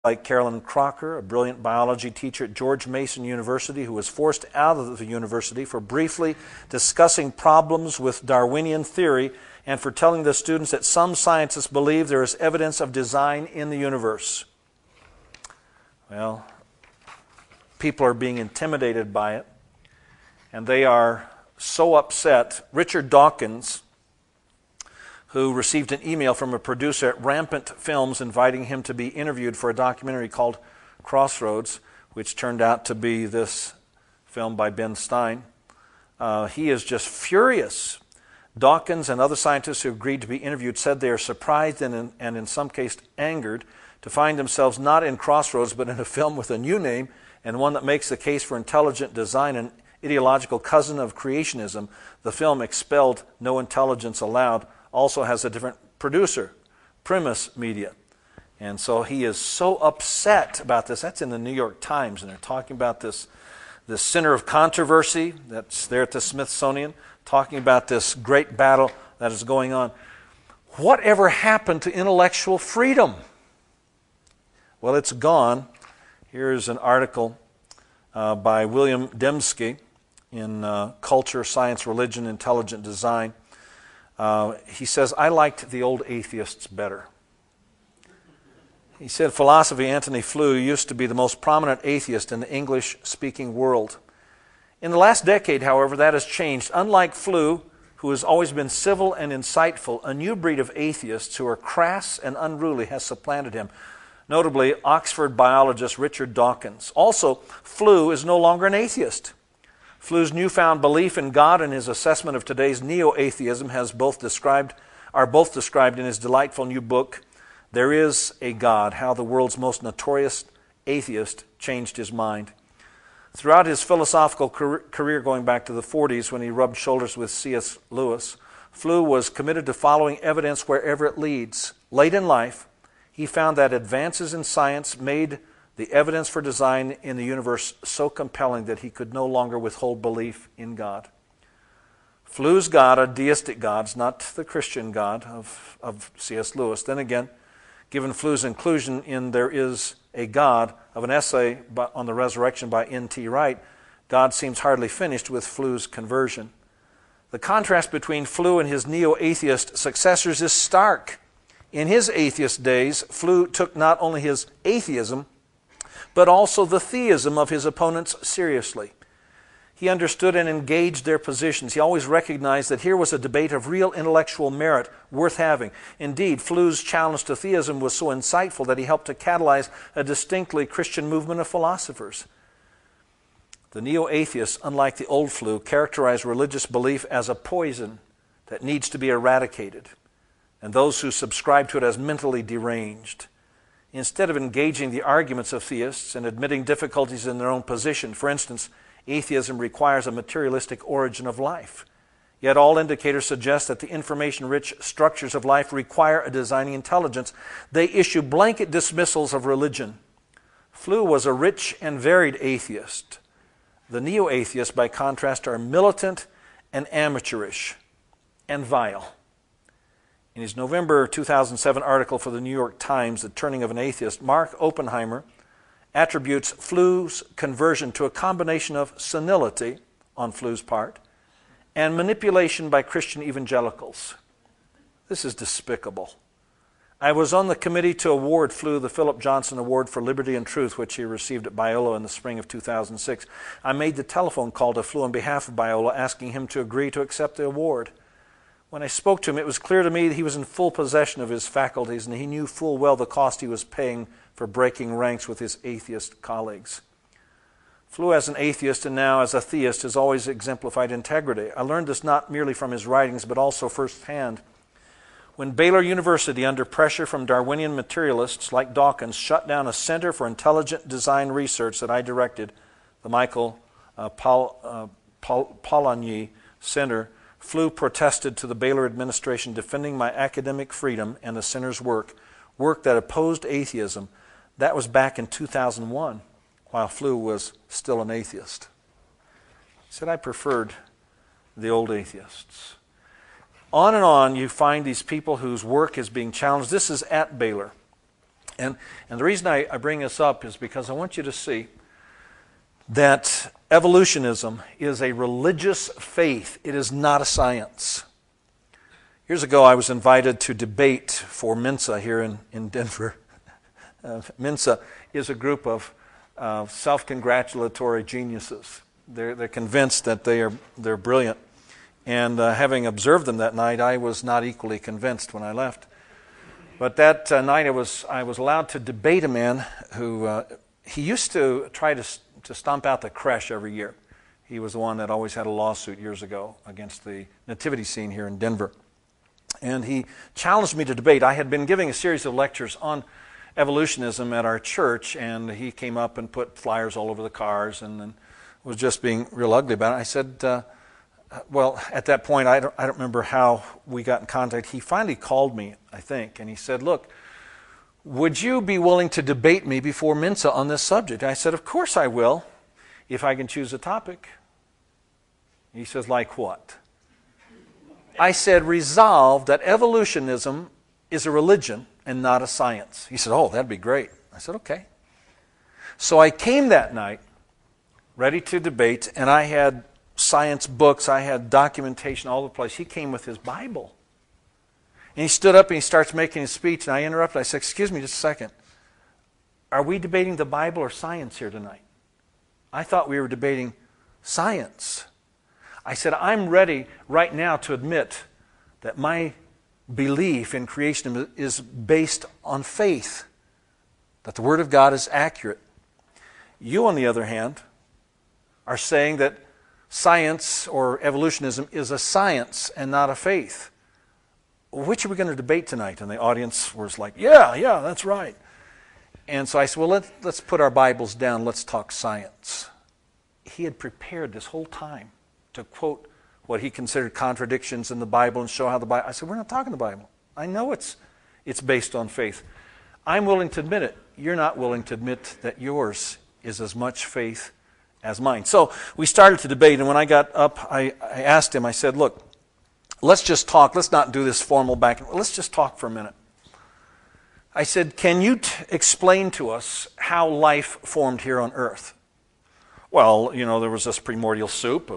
like Carolyn Crocker, a brilliant biology teacher at George Mason University who was forced out of the university for briefly discussing problems with Darwinian theory and for telling the students that some scientists believe there is evidence of design in the universe. Well, people are being intimidated by it, and they are so upset. Richard Dawkins, who received an email from a producer at Rampant Films inviting him to be interviewed for a documentary called Crossroads, which turned out to be this film by Ben Stein. He is just furious. Dawkins and other scientists who agreed to be interviewed said they are surprised and in some cases angered to find themselves not in Crossroads but in a film with a new name and one that makes the case for intelligent design, an ideological cousin of creationism. The film, Expelled, No Intelligence Allowed, also has a different producer, Primus Media. And so he is so upset about this. That's in the New York Times, and they're talking about this center of controversy that's there at the Smithsonian, talking about this great battle that is going on. Whatever happened to intellectual freedom? Well, it's gone. Here's an article by William Dembski in Culture, Science, Religion, Intelligent Design. He says, I liked the old atheists better. He said, philosophy, Antony Flew used to be the most prominent atheist in the English-speaking world. In the last decade, however, that has changed. Unlike Flew, who has always been civil and insightful, a new breed of atheists who are crass and unruly has supplanted him. Notably, Oxford biologist Richard Dawkins. Also, Flew is no longer an atheist. Flew's newfound belief in God and his assessment of today's neo-atheism are both described in his delightful new book, There Is a God, How the World's Most Notorious Atheist Changed His Mind. Throughout his philosophical career going back to the 40s when he rubbed shoulders with C.S. Lewis, Flew was committed to following evidence wherever it leads. Late in life, he found that advances in science made the evidence for design in the universe so compelling that he could no longer withhold belief in God. Flew's God, a deistic God, is not the Christian God of C.S. Lewis. Then again, given Flew's inclusion in There Is a God of an essay on the resurrection by N.T. Wright, God seems hardly finished with Flew's conversion. The contrast between Flew and his neo-atheist successors is stark. In his atheist days, Flew took not only his atheism, but also the theism of his opponents seriously. He understood and engaged their positions. He always recognized that here was a debate of real intellectual merit worth having. Indeed, Flew's challenge to theism was so insightful that he helped to catalyze a distinctly Christian movement of philosophers. The neo-atheists, unlike the old Flew, characterize religious belief as a poison that needs to be eradicated, and those who subscribe to it as mentally deranged. Instead of engaging the arguments of theists and admitting difficulties in their own position, for instance, atheism requires a materialistic origin of life. Yet all indicators suggest that the information-rich structures of life require a designing intelligence. They issue blanket dismissals of religion. Flew was a rich and varied atheist. The neo-atheists, by contrast, are militant and amateurish and vile. In his November 2007 article for the New York Times, The Turning of an Atheist, Mark Oppenheimer attributes Flew's conversion to a combination of senility on Flew's part and manipulation by Christian evangelicals. This is despicable. I was on the committee to award Flew the Philip Johnson Award for Liberty and Truth, which he received at Biola in the spring of 2006. I made the telephone call to Flew on behalf of Biola, asking him to agree to accept the award. When I spoke to him, it was clear to me that he was in full possession of his faculties, and he knew full well the cost he was paying for breaking ranks with his atheist colleagues. Flew, as an atheist and now as a theist, has always exemplified integrity. I learned this not merely from his writings, but also firsthand. When Baylor University, under pressure from Darwinian materialists like Dawkins, shut down a Center for Intelligent Design Research that I directed, the Michael Polanyi Center, Flew protested to the Baylor administration, defending my academic freedom and the center's work that opposed atheism. That was back in 2001, while Flew was still an atheist. He said, I preferred the old atheists. On and on, you find these people whose work is being challenged. This is at Baylor. And the reason I bring this up is because I want you to see that evolutionism is a religious faith. It is not a science. Years ago, I was invited to debate for Mensa here in Denver. Mensa is a group of self-congratulatory geniuses. They're convinced that they're brilliant. And having observed them that night, I was not equally convinced when I left. But that night I was allowed to debate a man who, he used to try to stomp out the creche every year. He was the one that always had a lawsuit years ago against the nativity scene here in Denver. And he challenged me to debate. I had been giving a series of lectures on evolutionism at our church, and he came up and put flyers all over the cars and was just being real ugly about it. I said, well, at that point, I don't remember how we got in contact. He finally called me, I think, and he said, look, would you be willing to debate me before Mensa on this subject? I said, of course I will, if I can choose a topic. He says, like what? I said, resolve that evolutionism is a religion and not a science. He said, oh, that'd be great. I said, okay. So I came that night, ready to debate, and I had science books, I had documentation all over the place. He came with his Bible. And he stood up and he starts making his speech, and I interrupted. I said, excuse me just a second. Are we debating the Bible or science here tonight? I thought we were debating science. I said, I'm ready right now to admit that my belief in creation is based on faith, that the Word of God is accurate. You, on the other hand, are saying that science or evolutionism is a science and not a faith. Which are we going to debate tonight? And the audience was like, yeah, that's right. And so I said, well, let's put our Bibles down. Let's talk science. He had prepared this whole time to quote what he considered contradictions in the Bible and show how the Bible... I said, we're not talking the Bible. I know it's based on faith. I'm willing to admit it. You're not willing to admit that yours is as much faith as mine. So we started to debate, and when I got up, I asked him, I said, look, let's just talk. Let's not do this formal back. Let's just talk for a minute. I said, can you explain to us how life formed here on earth? Well, there was this primordial soup of